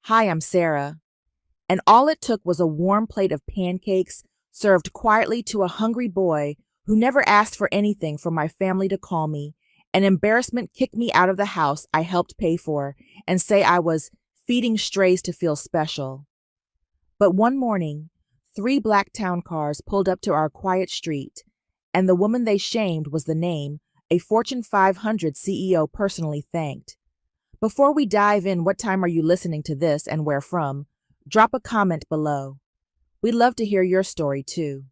Hi, I'm Sarah. And all it took was a warm plate of pancakes served quietly to a hungry boy who never asked for anything for my family to call me, and embarrassment kick me out of the house I helped pay for and say I was feeding strays to feel special. But one morning, 3 black town cars pulled up to our quiet street, and the woman they shamed was the name a Fortune 500 CEO personally thanked. Before we dive in, what time are you listening to this and where from? Drop a comment below. We'd love to hear your story too.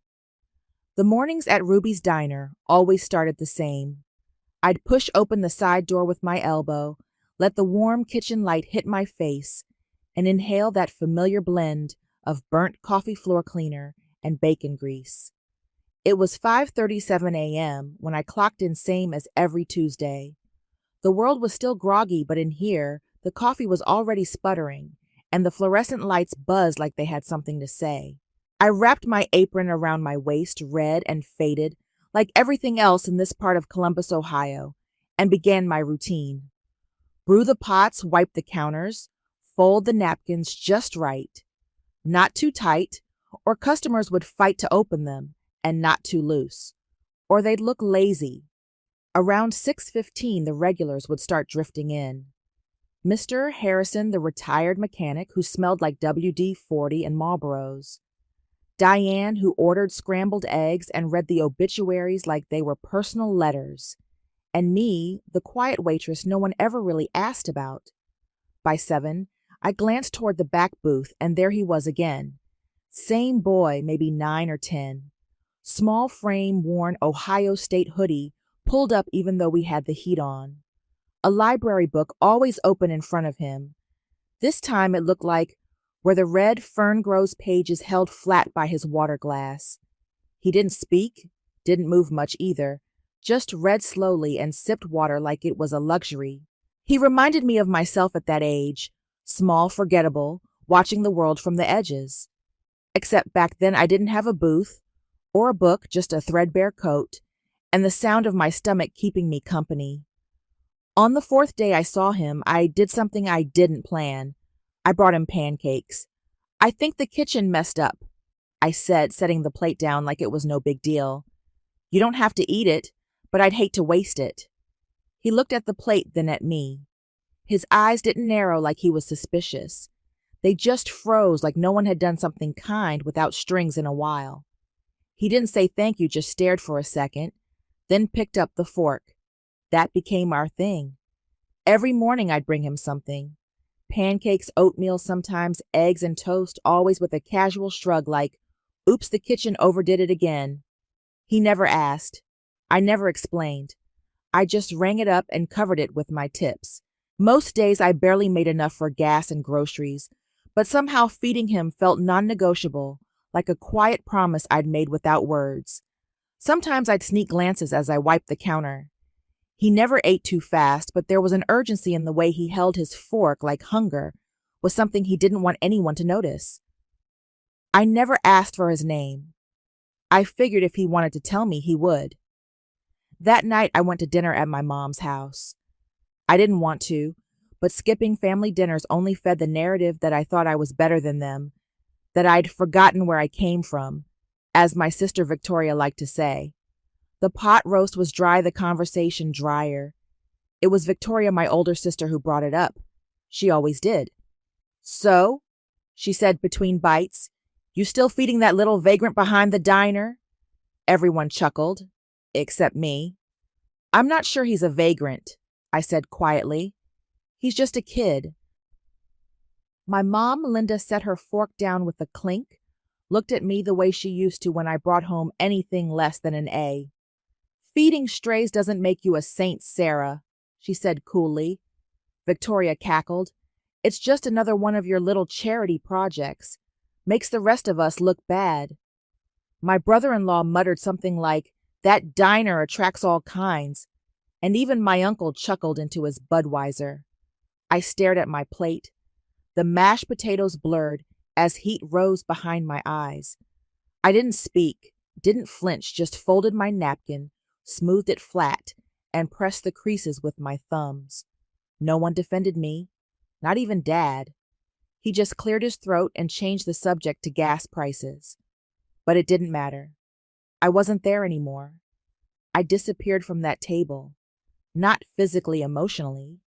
The mornings at Ruby's Diner always started the same. I'd push open the side door with my elbow, let the warm kitchen light hit my face, and inhale that familiar blend of burnt coffee floor cleaner and bacon grease. It was 5:37 a.m. when I clocked in, same as every Tuesday. The world was still groggy, but in here, the coffee was already sputtering, and the fluorescent lights buzzed like they had something to say. I wrapped my apron around my waist, red and faded, like everything else in this part of Columbus, Ohio, and began my routine. Brew the pots, wipe the counters, fold the napkins just right. Not too tight, or customers would fight to open them, and not too loose, or they'd look lazy. Around 6:15, the regulars would start drifting in. Mr. Harrison, the retired mechanic who smelled like WD-40 and Marlboros. Diane, who ordered scrambled eggs and read the obituaries like they were personal letters. And me, the quiet waitress no one ever really asked about. By 7, I glanced toward the back booth, and there he was again. Same boy, maybe 9 or 10. Small frame, worn Ohio State hoodie, pulled up even though we had the heat on. A library book always open in front of him. This time it looked like where the red fern grows pages held flat by his water glass. He didn't speak, didn't move much either, just read slowly and sipped water like it was a luxury. He reminded me of myself at that age, small, forgettable, watching the world from the edges. Except back then I didn't have a booth or a book, just a threadbare coat, and the sound of my stomach keeping me company. On the 4th day I saw him, I did something I didn't plan. I brought him pancakes. I think the kitchen messed up, I said, setting the plate down like it was no big deal. You don't have to eat it, but I'd hate to waste it. He looked at the plate, then at me. His eyes didn't narrow like he was suspicious. They just froze like no one had done something kind without strings in a while. He didn't say thank you, just stared for a second, then picked up the fork. That became our thing. Every morning I'd bring him something. Pancakes, oatmeal, sometimes eggs and toast, always with a casual shrug like, oops, the kitchen overdid it again. He never asked. I never explained. I just rang it up and covered it with my tips. Most days I barely made enough for gas and groceries, but somehow feeding him felt non-negotiable, like a quiet promise I'd made without words. Sometimes I'd sneak glances as I wiped the counter. He never ate too fast, but there was an urgency in the way he held his fork, like hunger was something he didn't want anyone to notice. I never asked for his name. I figured if he wanted to tell me, he would. That night I went to dinner at my mom's house. I didn't want to, but skipping family dinners only fed the narrative that I thought I was better than them, that I'd forgotten where I came from, as my sister Victoria liked to say. The pot roast was dry, the conversation drier. It was Victoria, my older sister, who brought it up. She always did. So, she said between bites, you still feeding that little vagrant behind the diner? Everyone chuckled, except me. I'm not sure he's a vagrant, I said quietly. He's just a kid. My mom, Linda, set her fork down with a clink, looked at me the way she used to when I brought home anything less than an A. Feeding strays doesn't make you a saint, Sarah, she said coolly. Victoria cackled. It's just another one of your little charity projects. Makes the rest of us look bad. My brother-in-law muttered something like, that diner attracts all kinds, and even my uncle chuckled into his Budweiser. I stared at my plate. The mashed potatoes blurred as heat rose behind my eyes. I didn't speak, didn't flinch, just folded my napkin, smoothed it flat, and pressed the creases with my thumbs. No one defended me, not even Dad. He just cleared his throat and changed the subject to gas prices. But it didn't matter. I wasn't there anymore. I disappeared from that table. Not physically, emotionally.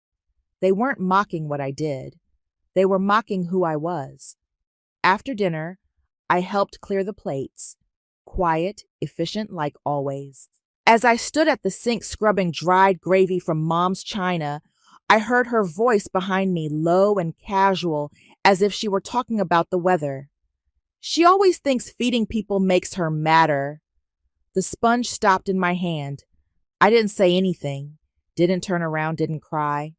They weren't mocking what I did. They were mocking who I was. After dinner, I helped clear the plates. Quiet, efficient like always. As I stood at the sink scrubbing dried gravy from Mom's china, I heard her voice behind me, low and casual, as if she were talking about the weather. She always thinks feeding people makes her madder. The sponge stopped in my hand. I didn't say anything, didn't turn around, didn't cry.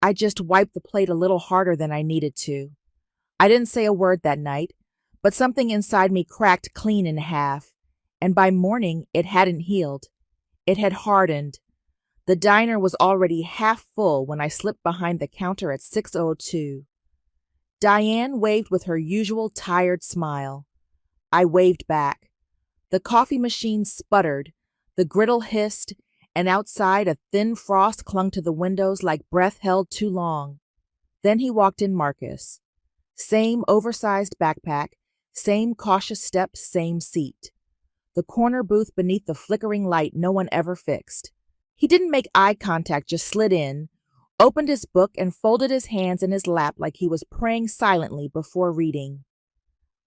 I just wiped the plate a little harder than I needed to. I didn't say a word that night, but something inside me cracked clean in half, and by morning it hadn't healed. It had hardened. The diner was already half full when I slipped behind the counter at 6:02. Diane waved with her usual tired smile. I waved back. The coffee machine sputtered, the griddle hissed, and outside a thin frost clung to the windows like breath held too long. Then he walked in Marcus. Same oversized backpack, same cautious steps, same seat. The corner booth beneath the flickering light no one ever fixed. He didn't make eye contact, just slid in, opened his book, and folded his hands in his lap like he was praying silently before reading.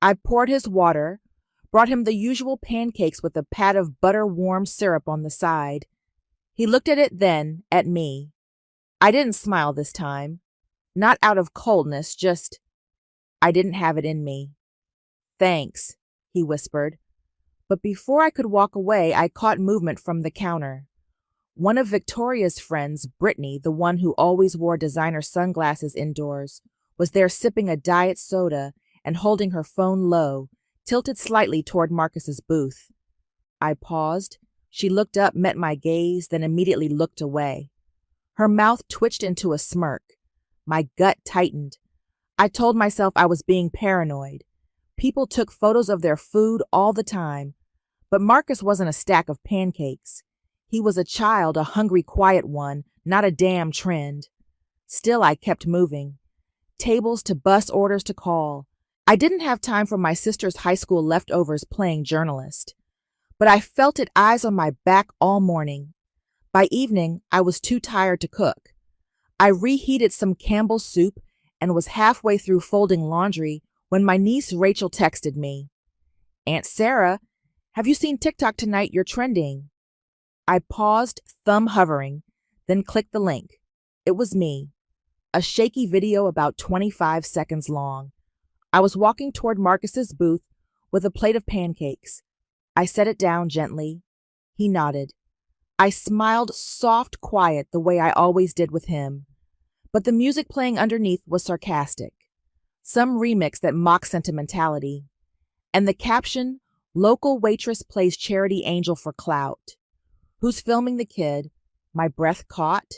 I poured his water, brought him the usual pancakes with a pat of butter-warm syrup on the side. He looked at it then, at me. I didn't smile this time. Not out of coldness, just, I didn't have it in me. "Thanks," he whispered. But before I could walk away, I caught movement from the counter. One of Victoria's friends, Brittany, the one who always wore designer sunglasses indoors, was there sipping a diet soda and holding her phone low, tilted slightly toward Marcus's booth. I paused. She looked up, met my gaze, then immediately looked away. Her mouth twitched into a smirk. My gut tightened. I told myself I was being paranoid. People took photos of their food all the time. But Marcus wasn't a stack of pancakes. He was a child, a hungry, quiet one, not a damn trend. Still, I kept moving. Tables to bus, orders to call. I didn't have time for my sister's high school leftovers playing journalist. But I felt it eyes on my back all morning. By evening, I was too tired to cook. I reheated some Campbell's soup and was halfway through folding laundry when my niece Rachel texted me. "Aunt Sarah, have you seen TikTok tonight? You're trending." I paused, thumb hovering, then clicked the link. It was me. A shaky video about 25 seconds long. I was walking toward Marcus's booth with a plate of pancakes. I set it down gently. He nodded. I smiled soft, quiet, the way I always did with him. But the music playing underneath was sarcastic. Some remix that mocked sentimentality. And the caption, "Local waitress plays charity angel for clout." Who's filming the kid? My breath caught.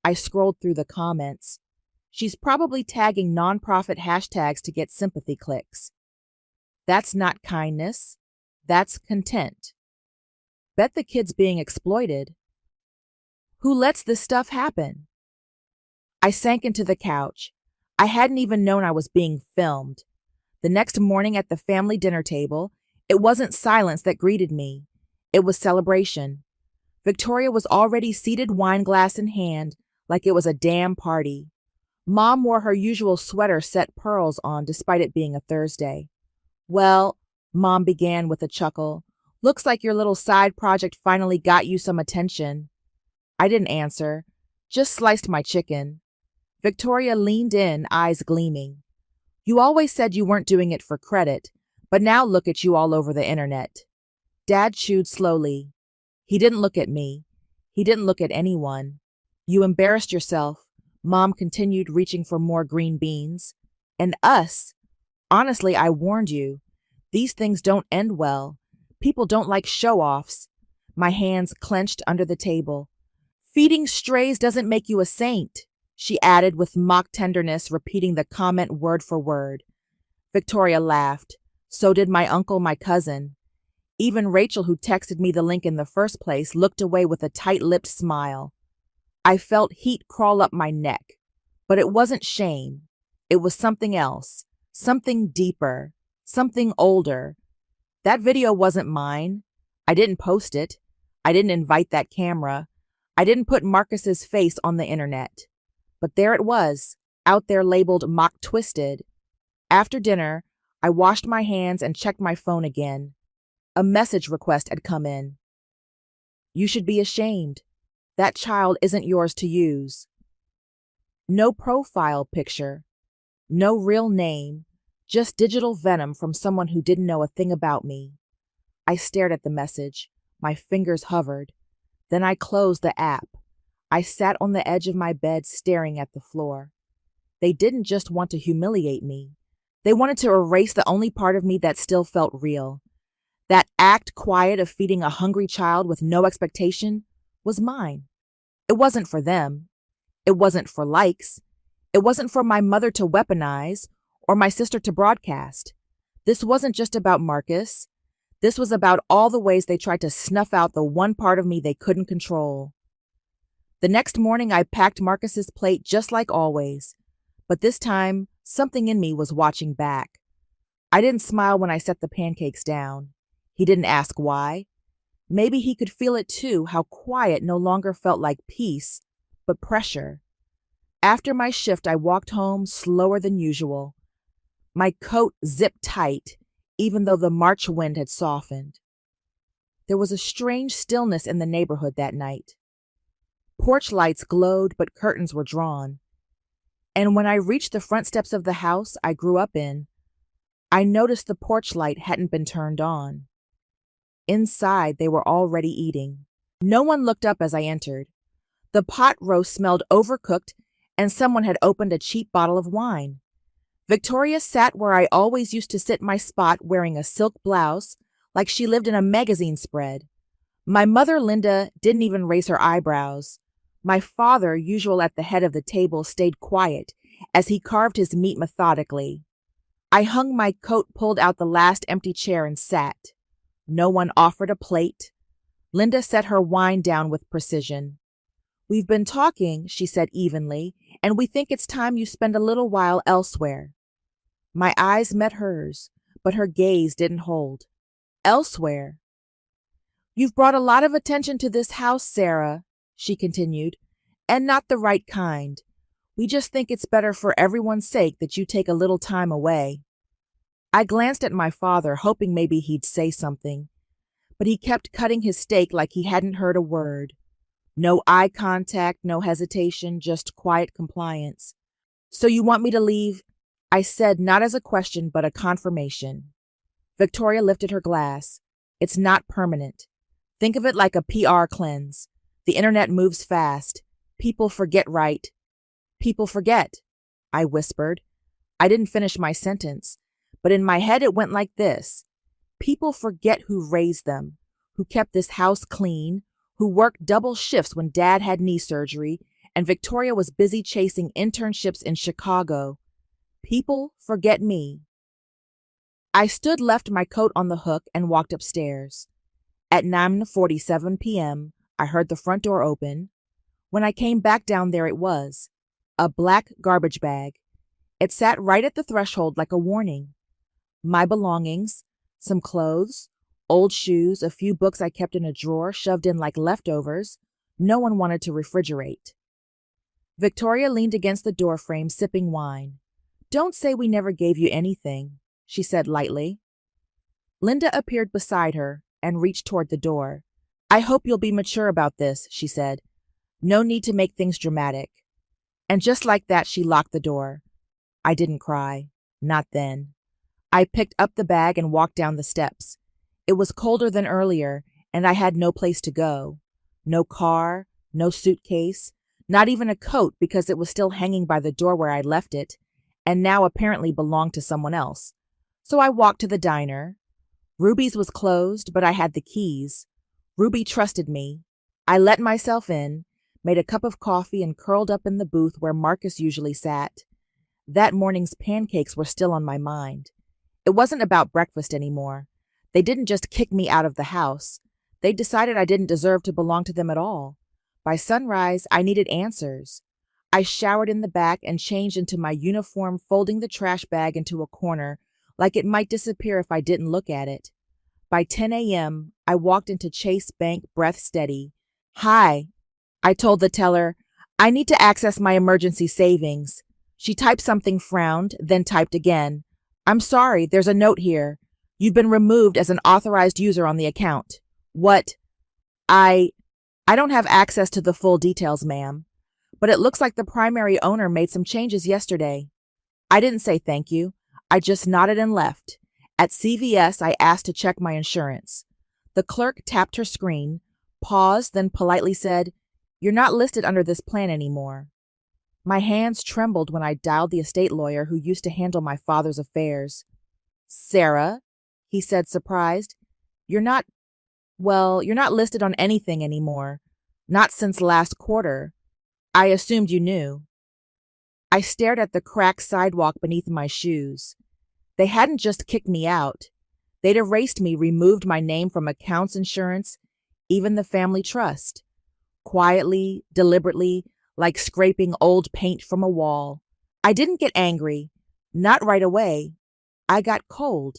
I scrolled through the comments. She's probably tagging nonprofit hashtags to get sympathy clicks. That's not kindness. That's content. Bet the kid's being exploited. Who lets this stuff happen? I sank into the couch. I hadn't even known I was being filmed. The next morning at the family dinner table, it wasn't silence that greeted me. It was celebration. Victoria was already seated, wine glass in hand, like it was a damn party. Mom wore her usual sweater set pearls on despite it being a Thursday. "Well," Mom began with a chuckle, "looks like your little side project finally got you some attention." I didn't answer, just sliced my chicken. Victoria leaned in, eyes gleaming. "You always said you weren't doing it for credit, but now look at you all over the internet." Dad chewed slowly. He didn't look at me. He didn't look at anyone. "You embarrassed yourself," Mom continued, reaching for more green beans. "And us. Honestly, I warned you. These things don't end well. People don't like show-offs." My hands clenched under the table. "Feeding strays doesn't make you a saint," she added with mock tenderness, repeating the comment word for word. Victoria laughed. So did my uncle, my cousin. Even Rachel, who texted me the link in the first place, looked away with a tight-lipped smile. I felt heat crawl up my neck, but it wasn't shame. It was something else, something deeper, something older. That video wasn't mine. I didn't post it. I didn't invite that camera. I didn't put Marcus's face on the internet. But there it was, out there labeled mock twisted. After dinner, I washed my hands and checked my phone again. A message request had come in. You should be ashamed. That child isn't yours to use. No profile picture. No real name. Just digital venom from someone who didn't know a thing about me. I stared at the message. My fingers hovered. Then I closed the app. I sat on the edge of my bed staring at the floor. They didn't just want to humiliate me. They wanted to erase the only part of me that still felt real. That act quiet of feeding a hungry child with no expectation was mine. It wasn't for them. It wasn't for likes. It wasn't for my mother to weaponize or my sister to broadcast. This wasn't just about Marcus. This was about all the ways they tried to snuff out the one part of me they couldn't control. The next morning, I packed Marcus's plate just like always, but this time, something in me was watching back. I didn't smile when I set the pancakes down. He didn't ask why. Maybe he could feel it too, how quiet no longer felt like peace, but pressure. After my shift, I walked home slower than usual. My coat zipped tight, even though the March wind had softened. There was a strange stillness in the neighborhood that night. Porch lights glowed, but curtains were drawn. And when I reached the front steps of the house I grew up in, I noticed the porch light hadn't been turned on. Inside, they were already eating. No one looked up as I entered. The pot roast smelled overcooked, and someone had opened a cheap bottle of wine. Victoria sat where I always used to sit my spot wearing a silk blouse, like she lived in a magazine spread. My mother, Linda, didn't even raise her eyebrows. My father, usual at the head of the table, stayed quiet as he carved his meat methodically. I hung my coat, pulled out the last empty chair, and sat. No one offered a plate. Linda set her wine down with precision. We've been talking, she said evenly, and we think it's time you spend a little while elsewhere. My eyes met hers, but her gaze didn't hold. Elsewhere. You've brought a lot of attention to this house, Sarah, she continued, and not the right kind. We just think it's better for everyone's sake that you take a little time away. I glanced at my father, hoping maybe he'd say something, but he kept cutting his steak like he hadn't heard a word. No eye contact, no hesitation, just quiet compliance. So you want me to leave? I said, not as a question, but a confirmation. Victoria lifted her glass. It's not permanent. Think of it like a PR cleanse. The internet moves fast. People forget right. People forget, I whispered. I didn't finish my sentence, but in my head it went like this. People forget who raised them, who kept this house clean, who worked double shifts when Dad had knee surgery and Victoria was busy chasing internships in Chicago. People forget me. I left my coat on the hook and walked upstairs. At 9:47 p.m., I heard the front door open. When I came back down, there it was, a black garbage bag. It sat right at the threshold like a warning. My belongings, some clothes, old shoes, a few books I kept in a drawer shoved in like leftovers. No one wanted to refrigerate. Victoria leaned against the doorframe, sipping wine. Don't say we never gave you anything, she said lightly. Linda appeared beside her and reached toward the door. I hope you'll be mature about this, she said. No need to make things dramatic. And just like that, she locked the door. I didn't cry. Not then. I picked up the bag and walked down the steps. It was colder than earlier, and I had no place to go. No car, no suitcase, not even a coat because it was still hanging by the door where I left it, and now apparently belonged to someone else. So I walked to the diner. Ruby's was closed, but I had the keys. Ruby trusted me. I let myself in, made a cup of coffee, and curled up in the booth where Marcus usually sat. That morning's pancakes were still on my mind. It wasn't about breakfast anymore. They didn't just kick me out of the house. They decided I didn't deserve to belong to them at all. By sunrise, I needed answers. I showered in the back and changed into my uniform, folding the trash bag into a corner like it might disappear if I didn't look at it. By 10 a.m., I walked into Chase Bank, breath steady. "Hi," I told the teller. "I need to access my emergency savings." She typed something, frowned, then typed again. "I'm sorry, there's a note here. You've been removed as an authorized user on the account." "What?" I don't have access to the full details, ma'am, but it looks like the primary owner made some changes yesterday." I didn't say thank you. I just nodded and left. At CVS, I asked to check my insurance. The clerk tapped her screen, paused, then politely said, "You're not listed under this plan anymore." My hands trembled when I dialed the estate lawyer who used to handle my father's affairs. "Sarah," he said, surprised, you're not listed on anything anymore. Not since last quarter. I assumed you knew." I stared at the cracked sidewalk beneath my shoes. They hadn't just kicked me out. They'd erased me, removed my name from accounts, insurance, even the family trust. Quietly, deliberately, like scraping old paint from a wall. I didn't get angry. Not right away. I got cold.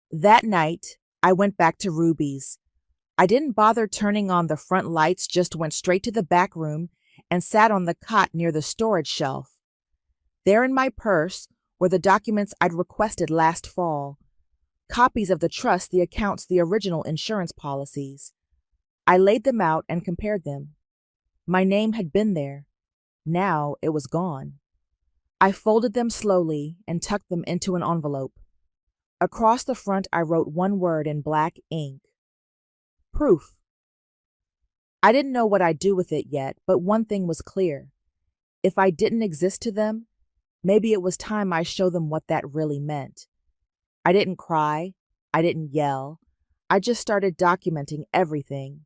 That night, I went back to Ruby's. I didn't bother turning on the front lights, just went straight to the back room and sat on the cot near the storage shelf. There in my purse were the documents I'd requested last fall. Copies of the trust, the accounts, the original insurance policies. I laid them out and compared them. My name had been there. Now it was gone. I folded them slowly and tucked them into an envelope. Across the front, I wrote one word in black ink. Proof. I didn't know what I'd do with it yet, but one thing was clear. If I didn't exist to them, maybe it was time I show them what that really meant. I didn't cry. I didn't yell. I just started documenting everything.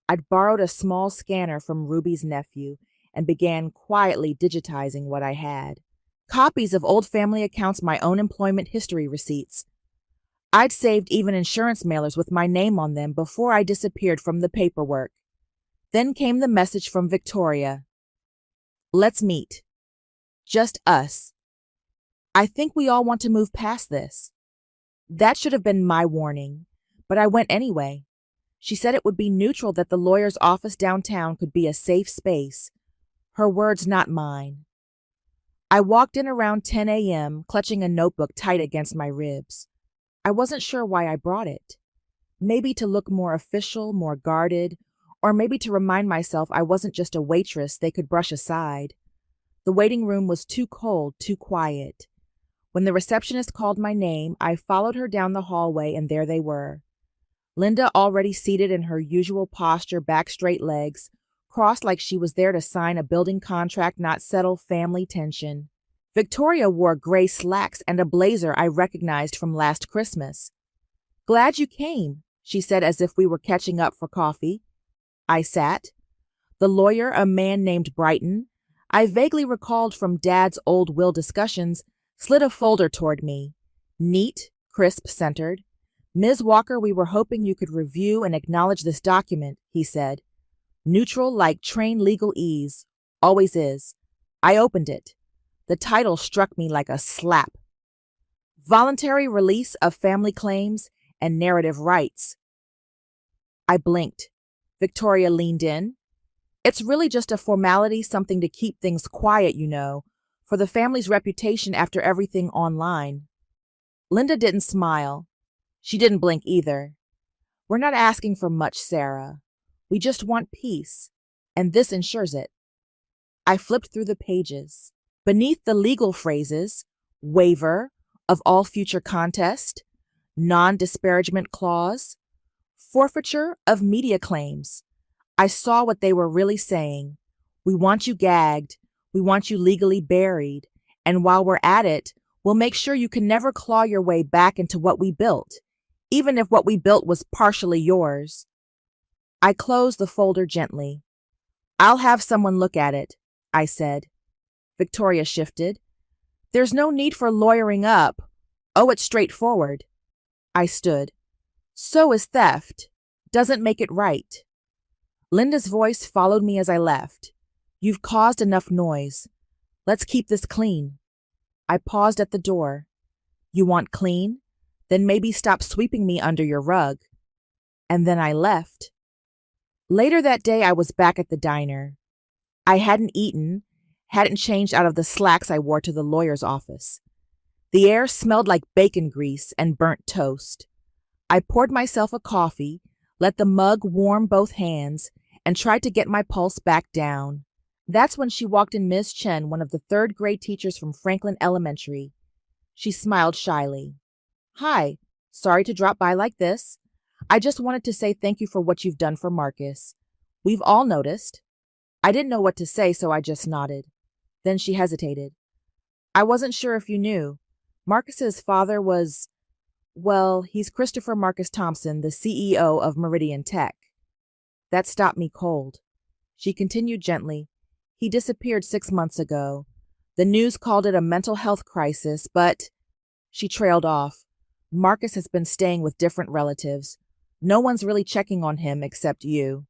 I'd borrowed a small scanner from Ruby's nephew and began quietly digitizing what I had. Copies of old family accounts, my own employment history receipts. I'd saved even insurance mailers with my name on them before I disappeared from the paperwork. Then came the message from Victoria. "Let's meet. Just us. I think we all want to move past this." That should have been my warning, but I went anyway. She said it would be neutral, that the lawyer's office downtown could be a safe space. Her words, not mine. I walked in around 10 a.m., clutching a notebook tight against my ribs. I wasn't sure why I brought it. Maybe to look more official, more guarded, or maybe to remind myself I wasn't just a waitress they could brush aside. The waiting room was too cold, too quiet. When the receptionist called my name, I followed her down the hallway, and there they were. Linda, already seated in her usual posture, back straight, legs crossed like she was there to sign a building contract, not settle family tension. Victoria wore gray slacks and a blazer I recognized from last Christmas. "Glad you came," she said, as if we were catching up for coffee. I sat. The lawyer, a man named Brighton, I vaguely recalled from Dad's old will discussions, slid a folder toward me. Neat, crisp, centered. "Ms. Walker, we were hoping you could review and acknowledge this document," he said. Neutral, like trained legal ease. Always is. I opened it. The title struck me like a slap. Voluntary Release of Family Claims and Narrative Rights. I blinked. Victoria leaned in. "It's really just a formality, something to keep things quiet, for the family's reputation after everything online." Linda didn't smile. She didn't blink either. "We're not asking for much, Sarah. We just want peace, and this ensures it." I flipped through the pages. Beneath the legal phrases, waiver of all future contest, non-disparagement clause, forfeiture of media claims, I saw what they were really saying. We want you gagged. We want you legally buried. And while we're at it, we'll make sure you can never claw your way back into what we built, even if what we built was partially yours. I closed the folder gently. "I'll have someone look at it," I said. Victoria shifted. "There's no need for lawyering up. Oh, it's straightforward." I stood. "So is theft. Doesn't make it right." Linda's voice followed me as I left. You've caused enough noise. Let's keep this clean. I paused at the door. You want clean? Then maybe stop sweeping me under your rug. And then I left. Later that day, I was back at the diner. I hadn't eaten, hadn't changed out of the slacks I wore to the lawyer's office. The air smelled like bacon grease and burnt toast. I poured myself a coffee, let the mug warm both hands, and tried to get my pulse back down. That's when she walked in, Ms. Chen, one of the third-grade teachers from Franklin Elementary. She smiled shyly. Hi, sorry to drop by like this. I just wanted to say thank you for what you've done for Marcus. We've all noticed. I didn't know what to say, so I just nodded. Then she hesitated. I wasn't sure if you knew. Marcus's father was, well, he's Christopher Marcus Thompson, the CEO of Meridian Tech. That stopped me cold. She continued gently. He disappeared 6 months ago. The news called it a mental health crisis, but... She trailed off. Marcus has been staying with different relatives. No one's really checking on him except you.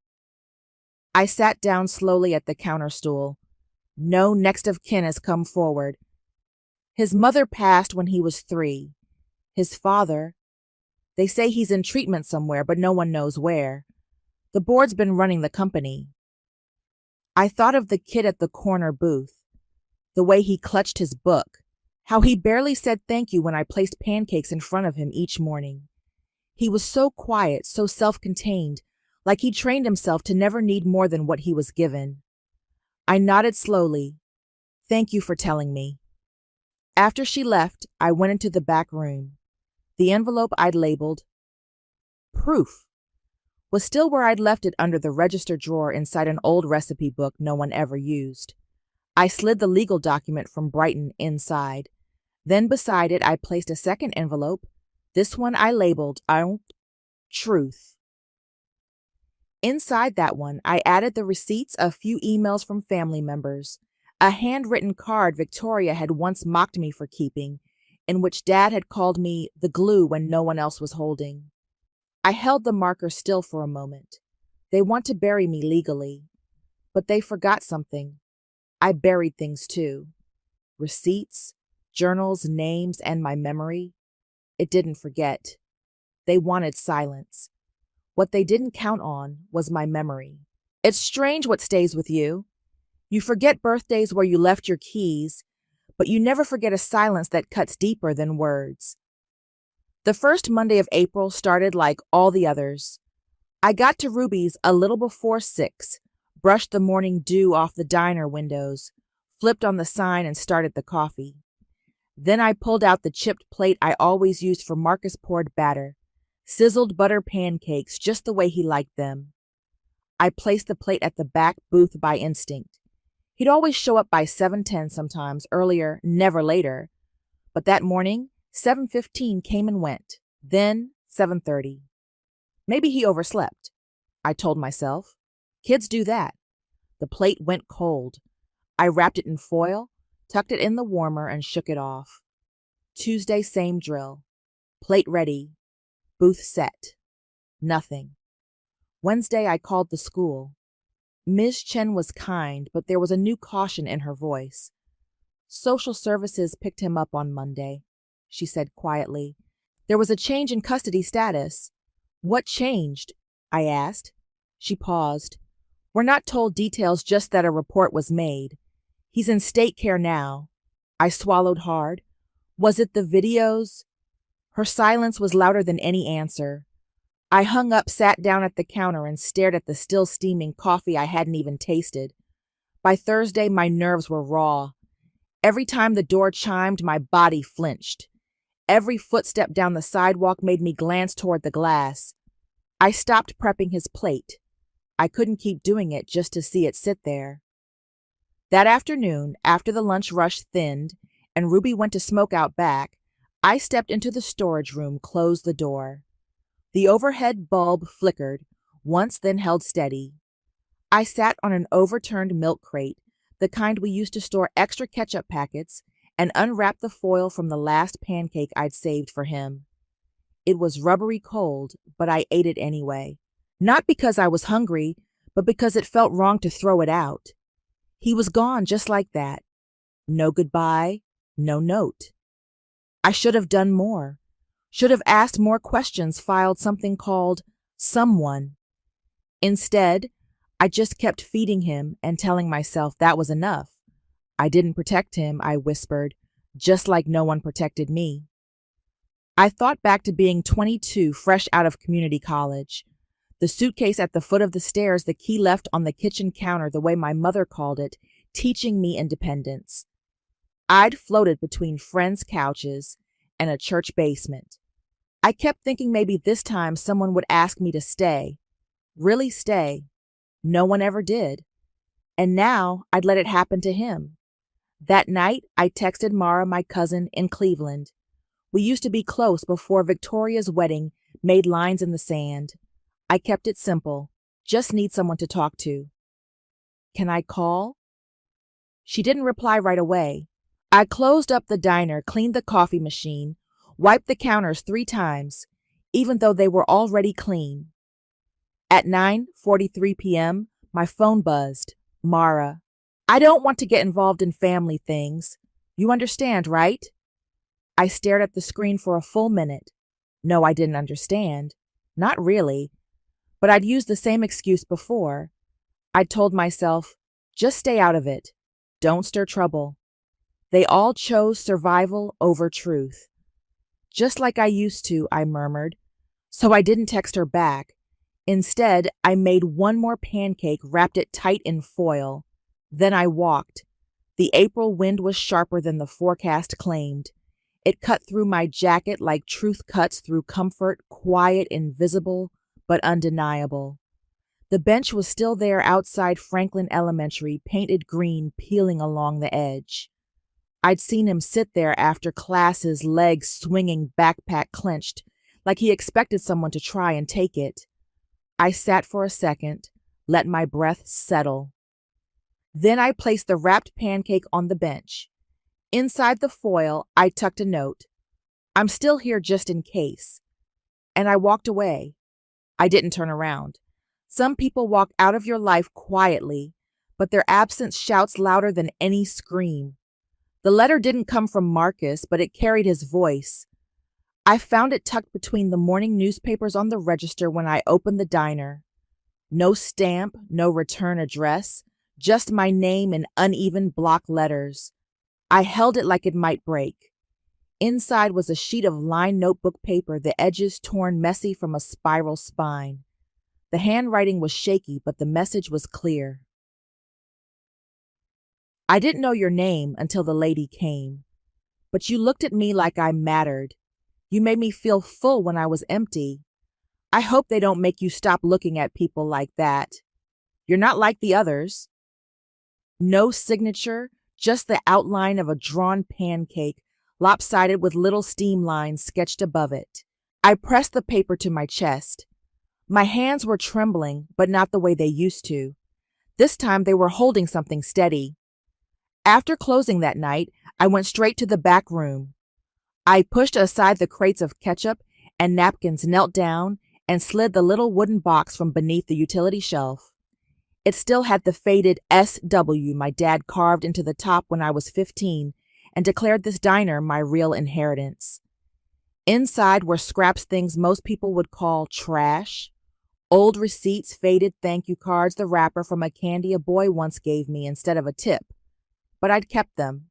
I sat down slowly at the counter stool. No next of kin has come forward. His mother passed when he was 3. His father, they say he's in treatment somewhere, but no one knows where. The board's been running the company. I thought of the kid at the corner booth, the way he clutched his book, how he barely said thank you when I placed pancakes in front of him each morning. He was so quiet, so self-contained, like he trained himself to never need more than what he was given. I nodded slowly. Thank you for telling me. After she left, I went into the back room. The envelope I'd labeled proof was still where I'd left it under the register drawer inside an old recipe book no one ever used. I slid the legal document from Brighton inside. Then beside it, I placed a second envelope. This one I labeled truth. Inside that one, I added the receipts of a few emails from family members, a handwritten card Victoria had once mocked me for keeping, in which Dad had called me the glue when no one else was holding. I held the marker still for a moment. They want to bury me legally. But they forgot something. I buried things too. Receipts, journals, names, and my memory. It didn't forget. They wanted silence. What they didn't count on was my memory. It's strange what stays with you. You forget birthdays where you left your keys, but you never forget a silence that cuts deeper than words. The first Monday of April started like all the others. I got to Ruby's a little before 6, brushed the morning dew off the diner windows, flipped on the sign and started the coffee. Then I pulled out the chipped plate I always used for Marcus poured batter, sizzled butter pancakes just the way he liked them. I placed the plate at the back booth by instinct. He'd always show up by 7:10 sometimes, earlier, never later. But that morning, 7:15 came and went, then 7:30. Maybe he overslept, I told myself. Kids do that. The plate went cold. I wrapped it in foil, tucked it in the warmer, and shook it off. Tuesday, same drill. Plate ready. Booth set. Nothing. Wednesday, I called the school. Ms. Chen was kind, but there was a new caution in her voice. Social services picked him up on Monday, she said quietly. There was a change in custody status. What changed? I asked. She paused. We're not told details, just that a report was made. He's in state care now. I swallowed hard. Was it the videos? Her silence was louder than any answer. I hung up, sat down at the counter, and stared at the still steaming coffee I hadn't even tasted. By Thursday, my nerves were raw. Every time the door chimed, my body flinched. Every footstep down the sidewalk made me glance toward the glass. I stopped prepping his plate. I couldn't keep doing it just to see it sit there. That afternoon, after the lunch rush thinned and Ruby went to smoke out back, I stepped into the storage room, closed the door. The overhead bulb flickered, once then held steady. I sat on an overturned milk crate, the kind we used to store extra ketchup packets, and unwrapped the foil from the last pancake I'd saved for him. It was rubbery cold, but I ate it anyway. Not because I was hungry, but because it felt wrong to throw it out. He was gone just like that. No goodbye, no note. I should have done more. Should have asked more questions, filed something called someone. Instead, I just kept feeding him and telling myself that was enough. I didn't protect him, I whispered, just like no one protected me. I thought back to being 22, fresh out of community college. The suitcase at the foot of the stairs, the key left on the kitchen counter the way my mother called it, teaching me independence. I'd floated between friends' couches and a church basement. I kept thinking maybe this time someone would ask me to stay. Really stay. No one ever did. And now I'd let it happen to him. That night, I texted Mara, my cousin, in Cleveland. We used to be close before Victoria's wedding made lines in the sand. I kept it simple. Just need someone to talk to. Can I call? She didn't reply right away. I closed up the diner, cleaned the coffee machine, wiped the counters 3 times, even though they were already clean. At 9:43 p.m., my phone buzzed. Mara. I don't want to get involved in family things. You understand, right? I stared at the screen for a full minute. No, I didn't understand. Not really. But I'd used the same excuse before. I'd told myself, just stay out of it. Don't stir trouble. They all chose survival over truth. Just like I used to, I murmured. So I didn't text her back. Instead, I made one more pancake, wrapped it tight in foil. Then I walked. The April wind was sharper than the forecast claimed. It cut through my jacket like truth cuts through comfort, quiet, invisible, but undeniable. The bench was still there outside Franklin Elementary, painted green, peeling along the edge. I'd seen him sit there after class, his legs swinging, backpack clenched, like he expected someone to try and take it. I sat for a second, let my breath settle. Then I placed the wrapped pancake on the bench. Inside the foil, I tucked a note. I'm still here just in case. And I walked away. I didn't turn around. Some people walk out of your life quietly, but their absence shouts louder than any scream. The letter didn't come from Marcus, but it carried his voice. I found it tucked between the morning newspapers on the register when I opened the diner. No stamp, no return address, just my name in uneven block letters. I held it like it might break. Inside was a sheet of lined notebook paper, the edges torn messy from a spiral spine. The handwriting was shaky, but the message was clear. I didn't know your name until the lady came, but you looked at me like I mattered. You made me feel full when I was empty. I hope they don't make you stop looking at people like that. You're not like the others. No signature, just the outline of a drawn pancake, lopsided with little steam lines sketched above it. I pressed the paper to my chest. My hands were trembling, but not the way they used to. This time they were holding something steady. After closing that night, I went straight to the back room. I pushed aside the crates of ketchup and napkins, knelt down, and slid the little wooden box from beneath the utility shelf. It still had the faded SW my dad carved into the top when I was 15 and declared this diner my real inheritance. Inside were scraps, things most people would call trash. Old receipts, faded thank you cards, the wrapper from a candy a boy once gave me instead of a tip. But I'd kept them.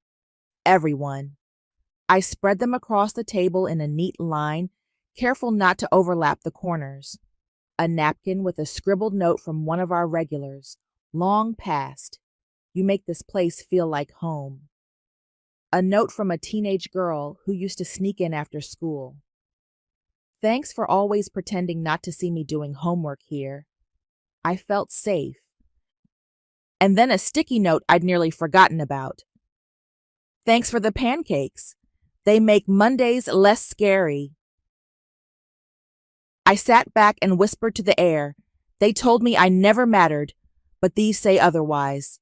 Everyone. I spread them across the table in a neat line, careful not to overlap the corners. A napkin with a scribbled note from one of our regulars, long past. You make this place feel like home. A note from a teenage girl who used to sneak in after school. Thanks for always pretending not to see me doing homework here. I felt safe. And then a sticky note I'd nearly forgotten about. Thanks for the pancakes. They make Mondays less scary. I sat back and whispered to the air. They told me I never mattered, but these say otherwise.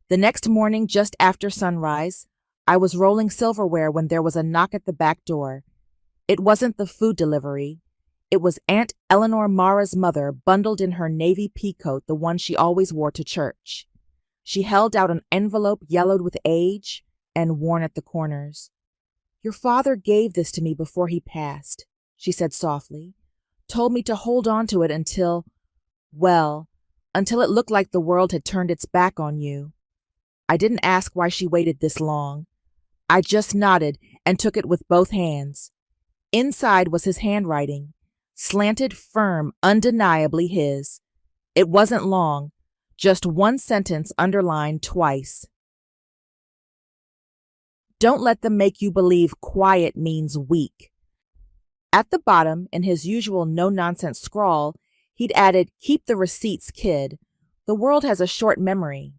The next morning, just after sunrise, I was rolling silverware when there was a knock at the back door. It wasn't the food delivery. It was Aunt Eleanor Mara's mother, bundled in her navy pea coat, the one she always wore to church. She held out an envelope yellowed with age and worn at the corners. "Your father gave this to me before he passed," she said softly. "Told me to hold on to it until it looked like the world had turned its back on you." I didn't ask why she waited this long. I just nodded and took it with both hands. Inside was his handwriting, slanted, firm, undeniably his. It wasn't long, just one sentence underlined twice. "Don't let them make you believe quiet means weak." At the bottom, in his usual no-nonsense scrawl, he'd added, "Keep the receipts, kid. The world has a short memory."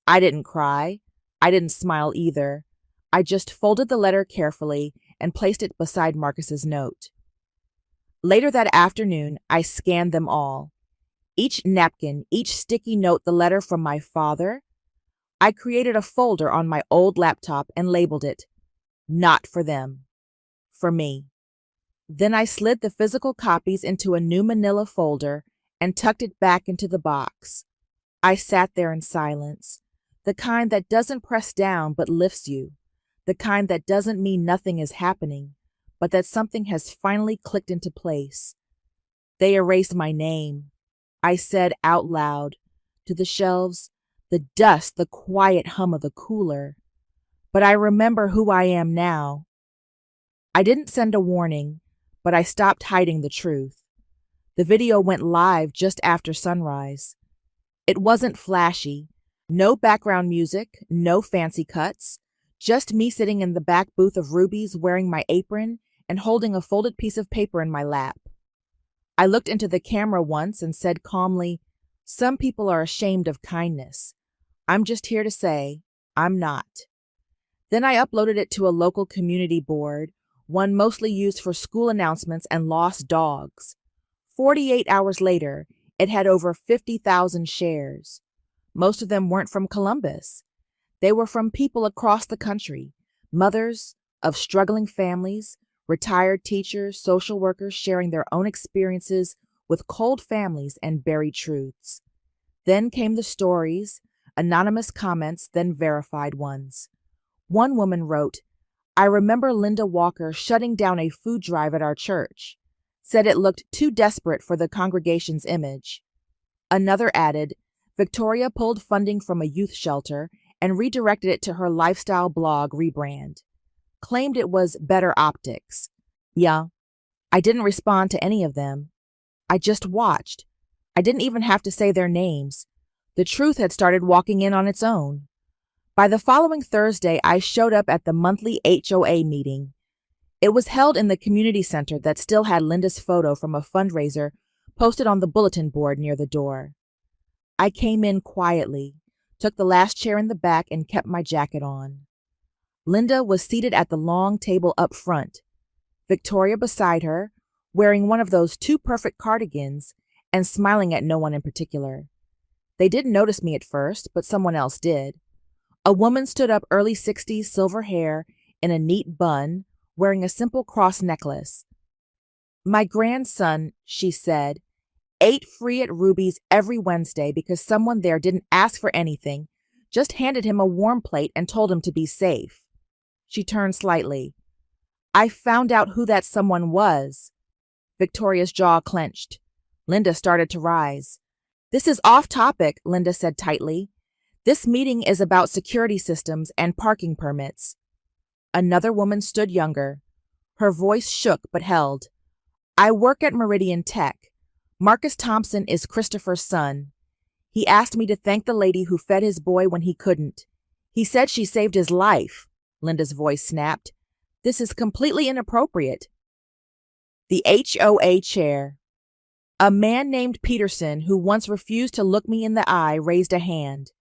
I didn't cry. I didn't smile either. I just folded the letter carefully and placed it beside Marcus's note. Later that afternoon, I scanned them all. Each napkin, each sticky note, the letter from my father. I created a folder on my old laptop and labeled it, "Not for them, for me." Then I slid the physical copies into a new manila folder and tucked it back into the box. I sat there in silence, the kind that doesn't press down but lifts you, the kind that doesn't mean nothing is happening, but that something has finally clicked into place. They erased my name. I said out loud, to the shelves, the dust, the quiet hum of the cooler. But I remember who I am now. I didn't send a warning, but I stopped hiding the truth. The video went live just after sunrise. It wasn't flashy. No background music, no fancy cuts, just me sitting in the back booth of Ruby's wearing my apron and holding a folded piece of paper in my lap. I looked into the camera once and said calmly, "Some people are ashamed of kindness. I'm just here to say, I'm not." Then I uploaded it to a local community board, one mostly used for school announcements and lost dogs. 48 hours later, it had over 50,000 shares. Most of them weren't from Columbus. They were from people across the country, mothers of struggling families, retired teachers, social workers sharing their own experiences with cold families and buried truths. Then came the stories, anonymous comments, then verified ones. One woman wrote, "I remember Linda Walker shutting down a food drive at our church. Said it looked too desperate for the congregation's image." Another added, "Victoria pulled funding from a youth shelter and redirected it to her lifestyle blog rebrand. Claimed it was better optics." Yeah, I didn't respond to any of them. I just watched. I didn't even have to say their names. The truth had started walking in on its own. By the following Thursday, I showed up at the monthly HOA meeting. It was held in the community center that still had Linda's photo from a fundraiser posted on the bulletin board near the door. I came in quietly, took the last chair in the back, and kept my jacket on. Linda was seated at the long table up front, Victoria beside her, wearing one of those too perfect cardigans and smiling at no one in particular. They didn't notice me at first, but someone else did. A woman stood up, early 60s, silver hair, in a neat bun, wearing a simple cross necklace. "My grandson," she said, "ate free at Ruby's every Wednesday because someone there didn't ask for anything, just handed him a warm plate and told him to be safe." She turned slightly. "I found out who that someone was." Victoria's jaw clenched. Linda started to rise. "This is off topic," Linda said tightly. "This meeting is about security systems and parking permits." Another woman stood younger. Her voice shook but held. "I work at Meridian Tech. Marcus Thompson is Christopher's son. He asked me to thank the lady who fed his boy when he couldn't. He said she saved his life." Linda's voice snapped. "This is completely inappropriate." The HOA chair. A man named Peterson, who once refused to look me in the eye, raised a hand.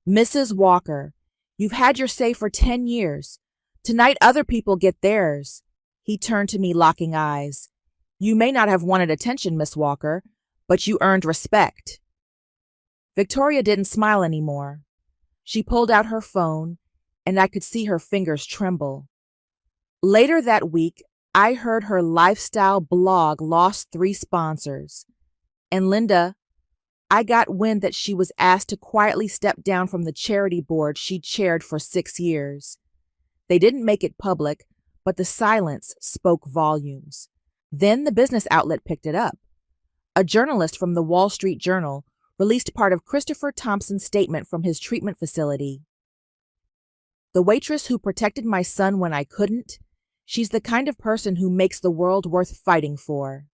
"Mrs. Walker, you've had your say for 10 years. Tonight other people get theirs." He turned to me, locking eyes. "You may not have wanted attention, Miss Walker, but you earned respect." Victoria didn't smile anymore. She pulled out her phone, and I could see her fingers tremble. Later that week, I heard her lifestyle blog lost 3 sponsors. And Linda, I got wind that she was asked to quietly step down from the charity board she'd chaired for 6 years. They didn't make it public, but the silence spoke volumes. Then the business outlet picked it up. A journalist from the Wall Street Journal released part of Christopher Thompson's statement from his treatment facility. The waitress who protected my son when I couldn't, she's the kind of person who makes the world worth fighting for.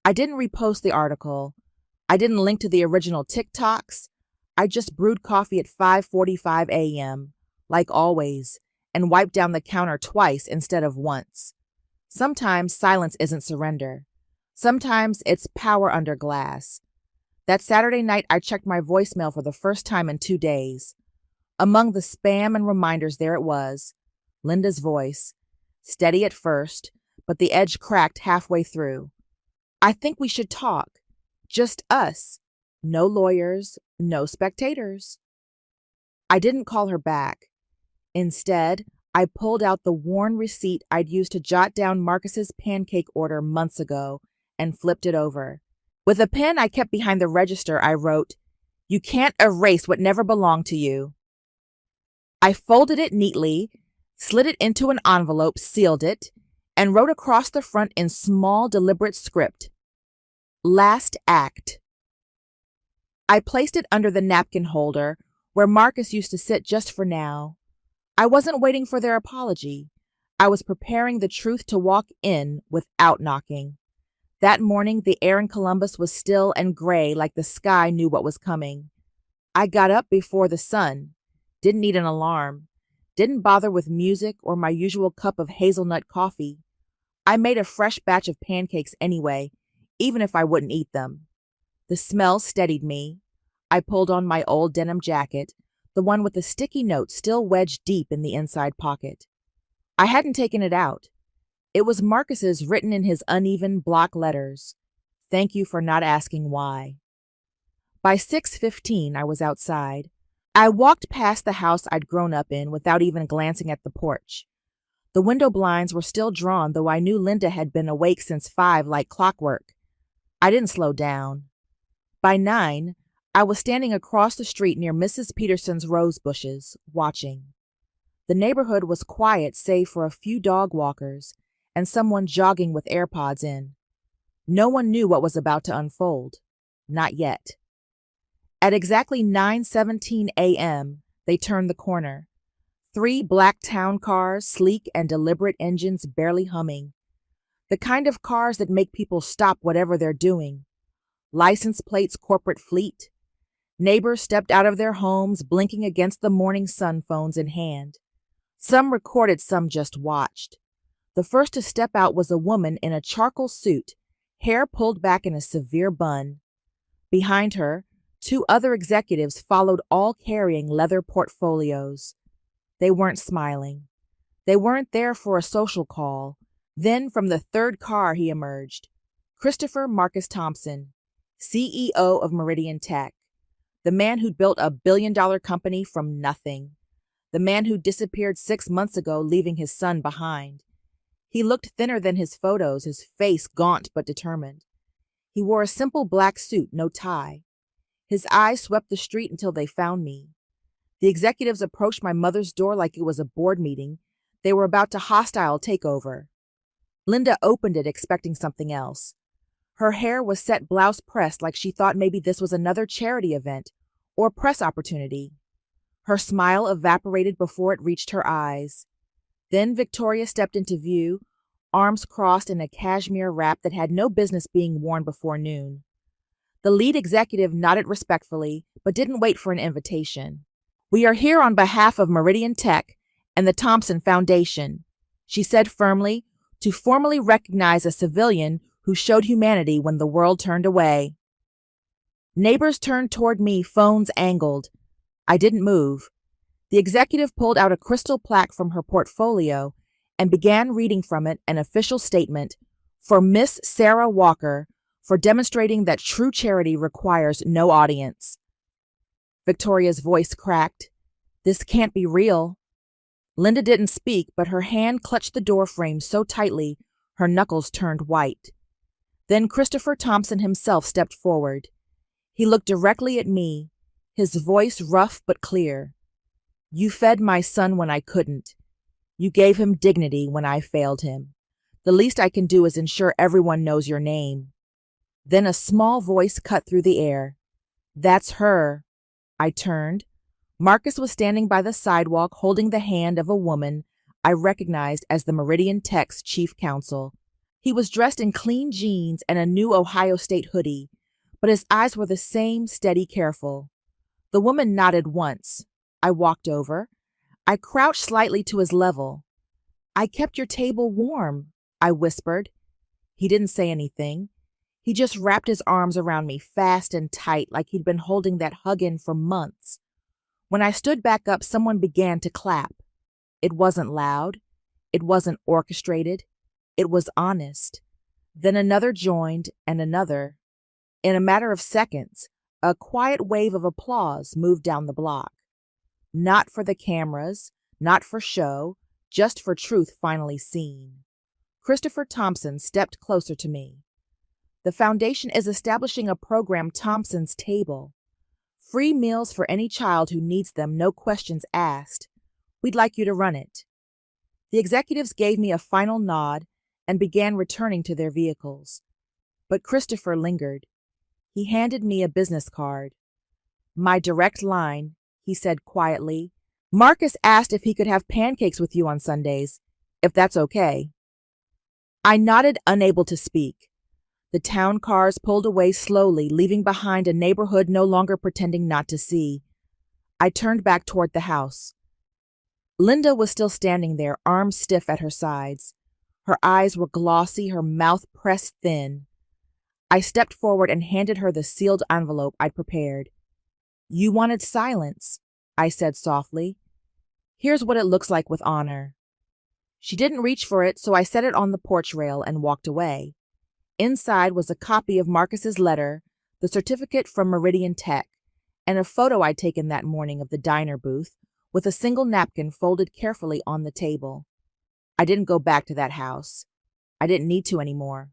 I didn't repost the article. I didn't link to the original TikToks. I just brewed coffee at 5:45 a.m., like always, and wiped down the counter twice instead of once. Sometimes silence isn't surrender. Sometimes it's power under glass. That Saturday night, I checked my voicemail for the first time in 2 days. Among the spam and reminders, there it was, Linda's voice, steady at first, but the edge cracked halfway through. I think we should talk. Just us. No lawyers, no spectators. I didn't call her back. Instead, I pulled out the worn receipt I'd used to jot down Marcus's pancake order months ago and flipped it over. With a pen I kept behind the register, I wrote, "You can't erase what never belonged to you." I folded it neatly, slid it into an envelope, sealed it, and wrote across the front in small, deliberate script, "Last act." I placed it under the napkin holder where Marcus used to sit just for now. I wasn't waiting for their apology. I was preparing the truth to walk in without knocking. That morning, the air in Columbus was still and gray, like the sky knew what was coming. I got up before the sun, didn't need an alarm, didn't bother with music or my usual cup of hazelnut coffee. I made a fresh batch of pancakes anyway, even if I wouldn't eat them. The smell steadied me. I pulled on my old denim jacket, the one with the sticky note still wedged deep in the inside pocket. I hadn't taken it out. It was Marcus's, written in his uneven block letters. "Thank you for not asking why." By 6:15, I was outside. I walked past the house I'd grown up in without even glancing at the porch. The window blinds were still drawn, though I knew Linda had been awake since 5 like clockwork. I didn't slow down. By 9, I was standing across the street near Mrs. Peterson's rose bushes, watching. The neighborhood was quiet save for a few dog walkers and someone jogging with AirPods in. No one knew what was about to unfold. Not yet. At exactly 9:17 a.m., they turned the corner. 3 black town cars, sleek and deliberate engines barely humming. The kind of cars that make people stop whatever they're doing. License plates, corporate fleet. Neighbors stepped out of their homes, blinking against the morning sun, phones in hand. Some recorded, some just watched. The first to step out was a woman in a charcoal suit, hair pulled back in a severe bun. Behind her, 2 other executives followed, all carrying leather portfolios. They weren't smiling. They weren't there for a social call. Then from the 3rd car he emerged. Christopher Marcus Thompson, CEO of Meridian Tech. The man who'd built a billion-dollar company from nothing. The man who disappeared 6 months ago, leaving his son behind. He looked thinner than his photos, his face gaunt but determined. He wore a simple black suit, no tie. His eyes swept the street until they found me. The executives approached my mother's door like it was a board meeting. They were about to hostile takeover. Linda opened it, expecting something else. Her hair was set blouse pressed, like she thought maybe this was another charity event or press opportunity. Her smile evaporated before it reached her eyes. Then Victoria stepped into view, arms crossed in a cashmere wrap that had no business being worn before noon. The lead executive nodded respectfully, but didn't wait for an invitation. "We are here on behalf of Meridian Tech and the Thompson Foundation," she said firmly, "to formally recognize a civilian who showed humanity when the world turned away." Neighbors turned toward me, phones angled. I didn't move. The executive pulled out a crystal plaque from her portfolio and began reading from it an official statement for Miss Sarah Walker for demonstrating that true charity requires no audience. Victoria's voice cracked. "This can't be real." Linda didn't speak, but her hand clutched the door frame so tightly her knuckles turned white. Then Christopher Thompson himself stepped forward. He looked directly at me, his voice rough but clear. You fed my son when I couldn't. You gave him dignity when I failed him. The least I can do is ensure everyone knows your name. Then a small voice cut through the air. That's her. I turned. Marcus was standing by the sidewalk holding the hand of a woman I recognized as the Meridian Tech's chief counsel. He was dressed in clean jeans and a new Ohio State hoodie, but his eyes were the same, steady, careful. The woman nodded once. I walked over. I crouched slightly to his level. I kept your table warm, I whispered. He didn't say anything. He just wrapped his arms around me fast and tight like he'd been holding that hug in for months. When I stood back up, someone began to clap. It wasn't loud. It wasn't orchestrated. It was honest. Then another joined and another. In a matter of seconds, a quiet wave of applause moved down the block. Not for the cameras, not for show, just for truth finally seen. Christopher Thompson stepped closer to me. The foundation is establishing a program, Thompson's Table. Free meals for any child who needs them, no questions asked. We'd like you to run it. The executives gave me a final nod and began returning to their vehicles. But Christopher lingered. He handed me a business card. My direct line, he said quietly. Marcus asked if he could have pancakes with you on Sundays, if that's okay. I nodded, unable to speak. The town cars pulled away slowly, leaving behind a neighborhood no longer pretending not to see. I turned back toward the house. Linda was still standing there, arms stiff at her sides. Her eyes were glossy, her mouth pressed thin. I stepped forward and handed her the sealed envelope I'd prepared. You wanted silence, I said softly. Here's what it looks like with honor. She didn't reach for it, so I set it on the porch rail and walked away. Inside was a copy of Marcus's letter, the certificate from Meridian Tech, and a photo I'd taken that morning of the diner booth, with a single napkin folded carefully on the table. I didn't go back to that house. I didn't need to anymore.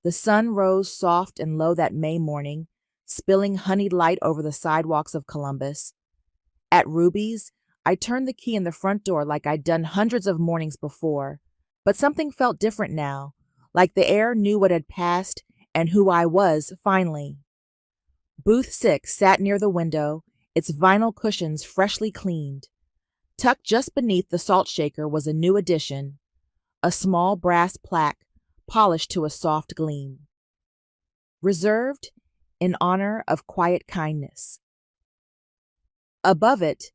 The sun rose soft and low that May morning, spilling honeyed light over the sidewalks of Columbus. At Ruby's, I turned the key in the front door like I'd done hundreds of mornings before, but something felt different now, like the air knew what had passed and who I was finally. Booth 6 sat near the window, its vinyl cushions freshly cleaned. Tucked just beneath the salt shaker was a new addition, a small brass plaque polished to a soft gleam. Reserved in honor of quiet kindness. Above it,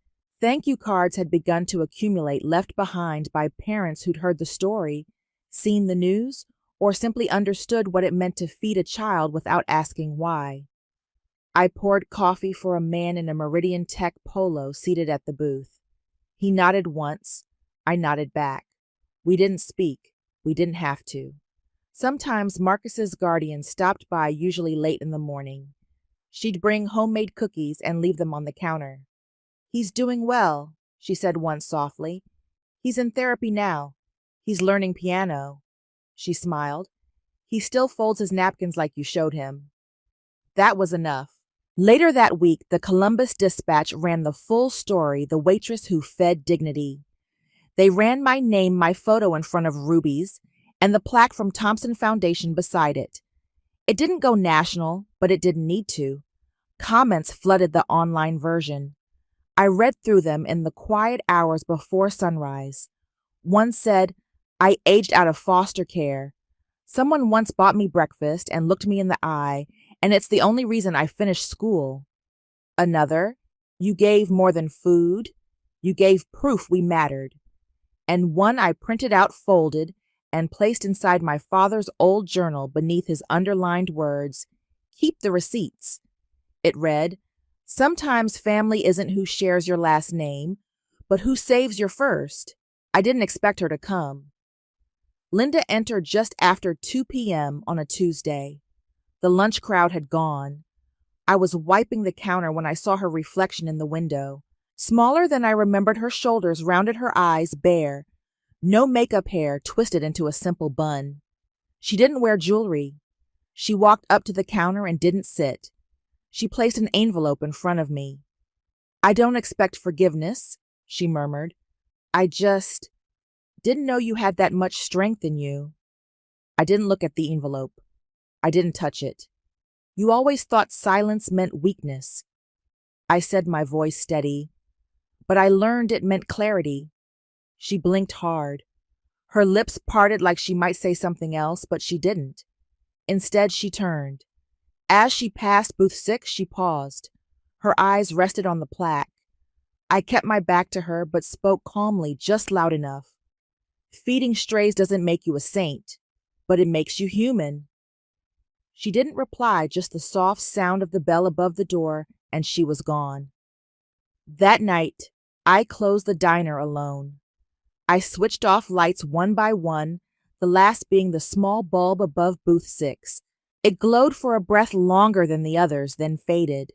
thank you cards had begun to accumulate, left behind by parents who'd heard the story, seen the news, or simply understood what it meant to feed a child without asking why. I poured coffee for a man in a Meridian Tech polo seated at the booth. He nodded once. I nodded back. We didn't speak. We didn't have to. Sometimes Marcus's guardian stopped by, usually late in the morning. She'd bring homemade cookies and leave them on the counter. He's doing well, she said once softly. He's in therapy now. He's learning piano. She smiled. He still folds his napkins like you showed him. That was enough. Later that week, the Columbus Dispatch ran the full story, The Waitress Who Fed Dignity. They ran my name, my photo in front of Ruby's, and the plaque from Thompson Foundation beside it. It didn't go national, but it didn't need to. Comments flooded the online version. I read through them in the quiet hours before sunrise. One said, I aged out of foster care. Someone once bought me breakfast and looked me in the eye, and it's the only reason I finished school. Another, you gave more than food. You gave proof we mattered. And one I printed out folded and placed inside my father's old journal beneath his underlined words, keep the receipts. It read, sometimes family isn't who shares your last name, but who saves your first. I didn't expect her to come. Linda entered just after 2 p.m. on a Tuesday. The lunch crowd had gone. I was wiping the counter when I saw her reflection in the window. Smaller than I remembered, her shoulders rounded, her eyes bare. No makeup, hair twisted into a simple bun. She didn't wear jewelry. She walked up to the counter and didn't sit. She placed an envelope in front of me. I don't expect forgiveness, she murmured. I just didn't know you had that much strength in you. I didn't look at the envelope. I didn't touch it. You always thought silence meant weakness. I said, my voice steady. But I learned it meant clarity. She blinked hard. Her lips parted like she might say something else, but she didn't. Instead, she turned. As she passed booth 6, she paused. Her eyes rested on the plaque. I kept my back to her, but spoke calmly, just loud enough. Feeding strays doesn't make you a saint, but it makes you human. She didn't reply, just the soft sound of the bell above the door, and she was gone. That night, I closed the diner alone. I switched off lights one by one, the last being the small bulb above booth 6. It glowed for a breath longer than the others, then faded.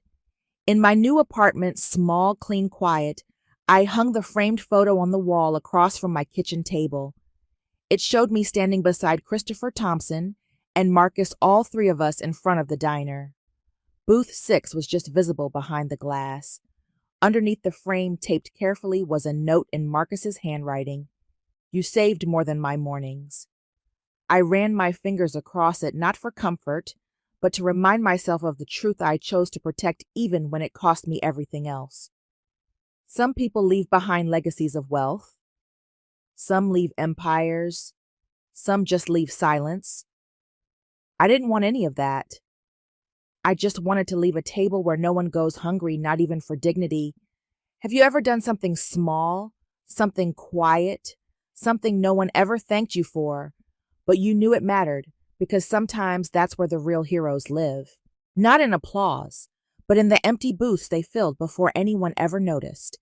In my new apartment, small, clean, quiet, I hung the framed photo on the wall across from my kitchen table. It showed me standing beside Christopher Thompson and Marcus, all three of us in front of the diner. Booth 6 was just visible behind the glass. Underneath the frame, taped carefully, was a note in Marcus's handwriting. You saved more than my mornings. I ran my fingers across it, not for comfort, but to remind myself of the truth I chose to protect even when it cost me everything else. Some people leave behind legacies of wealth. Some leave empires. Some just leave silence. I didn't want any of that. I just wanted to leave a table where no one goes hungry, not even for dignity. Have you ever done something small, something quiet, something no one ever thanked you for, but you knew it mattered, because sometimes that's where the real heroes live? Not in applause, but in the empty booths they filled before anyone ever noticed.